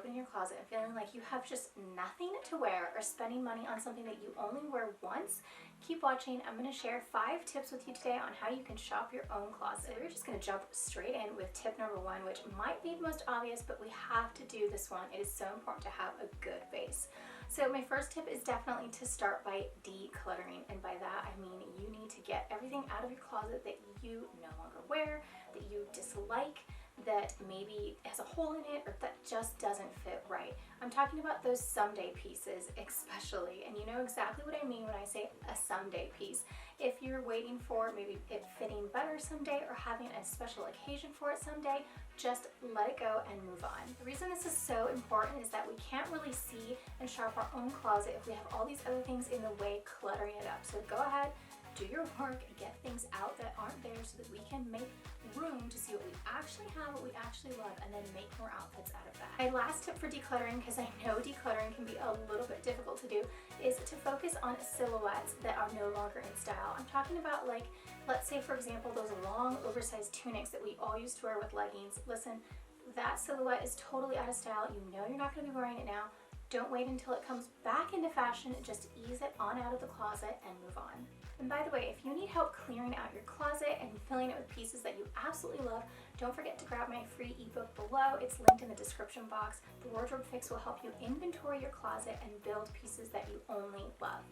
opening your closet and feeling like you have just nothing to wear or spending money on something that you only wear once, keep watching. I'm going to share 5 tips with you today on how you can shop your own closet. So we're just going to jump straight in with tip number 1, which might be the most obvious, but we have to do this one. It is so important to have a good base. So my first tip is definitely to start by decluttering, and by that I mean you need to get everything out of your closet that you no longer wear, that you dislike, that maybe has a hole in it, or that just doesn't fit right. I'm talking about those someday pieces especially, and you know exactly what I mean when I say a someday piece. If you're waiting for maybe it fitting better someday or having a special occasion for it someday, just let it go and move on. The reason this is so important is that we can't really see and shop our own closet if we have all these other things in the way cluttering it up. So go ahead, do your work, get things out that aren't there so that we can make room to see what we actually have, what we actually love, and then make more outfits out of that. My last tip for decluttering, because I know decluttering can be a little bit difficult to do, is to focus on silhouettes that are no longer in style. I'm talking about, like, let's say for example those long oversized tunics that we all used to wear with leggings. Listen, that silhouette is totally out of style. You know you're not going to be wearing it now. Don't wait until it comes back into fashion. Just ease it on out of the closet and move on. And by the way, if you need help clearing out your closet and filling it with pieces that you absolutely love, don't forget to grab my free ebook below. It's linked in the description box. The Wardrobe Fix will help you inventory your closet and build pieces that you only love.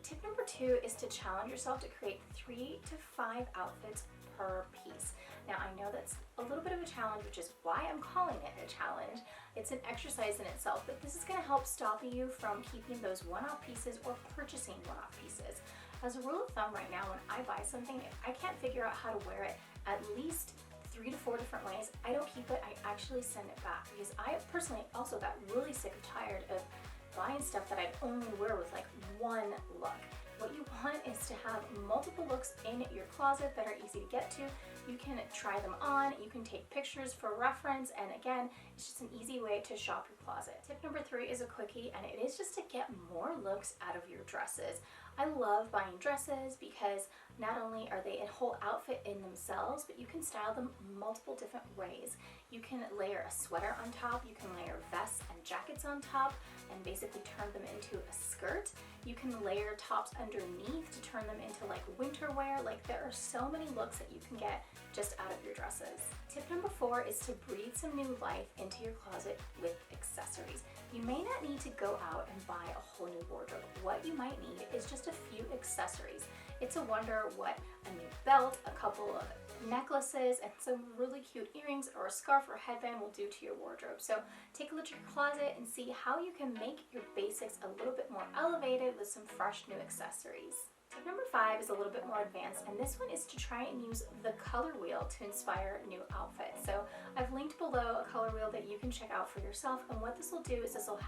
Tip number 2 is to challenge yourself to create 3 to 5 outfits per piece. Now I know that's a little bit of a challenge, which is why I'm calling it a challenge. It's an exercise in itself, but this is going to help stop you from keeping those one-off pieces or purchasing one-off pieces. As a rule of thumb right now, when I buy something, if I can't figure out how to wear it at least 3 to 4 different ways, I don't keep it, I actually send it back, because I personally also got really sick and tired of buying stuff that I'd only wear with like one look. What you want is to have multiple looks in your closet that are easy to get to. You can try them on, you can take pictures for reference, and again, it's just an easy way to shop your closet. Tip number 3 is a quickie, and it is just to get more looks out of your dresses. I love buying dresses because not only are they a whole outfit in themselves, but you can style them multiple different ways. You can layer a sweater on top, you can layer vests and jackets on top and basically turn them into a skirt. You can layer tops underneath to turn them into like winter wear. Like, there are so many looks that you can get just out of your dresses. Tip number 4 is to breathe some new life into your closet with accessories. You may not need to go out and buy a whole new wardrobe. What you might need is just a few accessories. It's a wonder what a new belt, a couple of necklaces, and some really cute earrings or a scarf or headband will do to your wardrobe. So take a look at your closet and see how you can make your basics a little bit more elevated with some fresh new accessories. Tip number 5 is a little bit more advanced, and this one is to try and use the color wheel to inspire new outfits. So I've linked below a color wheel that you can check out for yourself, and what this will do is this will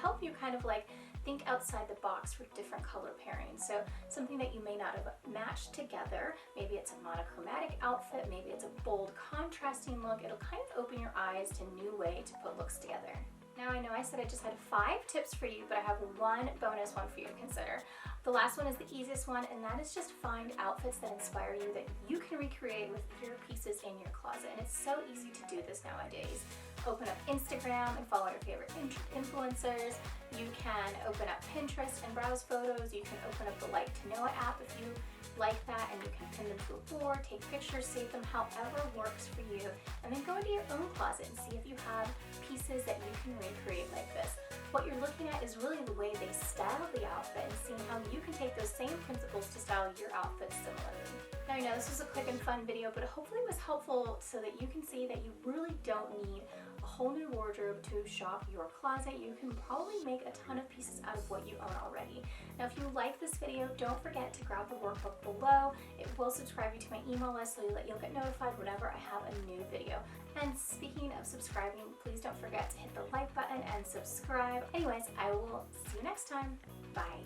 help you kind of like think outside the box for different color pairings. So something that you may not have matched together, maybe it's a monochromatic outfit, maybe it's a bold contrasting look. It'll kind of open your eyes to a new way to put looks together. Now I know I said I just had 5 tips for you, but I have one bonus one for you to consider. The last one is the easiest one, and that is just find outfits that inspire you that you can recreate with your pieces in your closet. And it's so easy to do this nowadays. Open up Instagram and follow your favorite influencers. You can open up Pinterest and browse photos. You can open up the Like to Know It app if you like that, and you can pin them to a board, take pictures, save them however works for you, and then go into your own closet and see if you have pieces that you can recreate like this. What you're looking at is really the way they style the outfit and seeing how you can take those same principles to style your outfits similarly. Now I know this was a quick and fun video, but hopefully it was helpful so that you can see that you really don't need a whole new wardrobe to shop your closet. You can probably make a ton of pieces out of what you own already. Now if you like this video, don't forget to grab the workbook below. It will subscribe you to my email list so that you'll get notified whenever I have a new video. And speaking of subscribing, please don't forget to hit the like button and subscribe. Anyways, I will see you next time. Bye.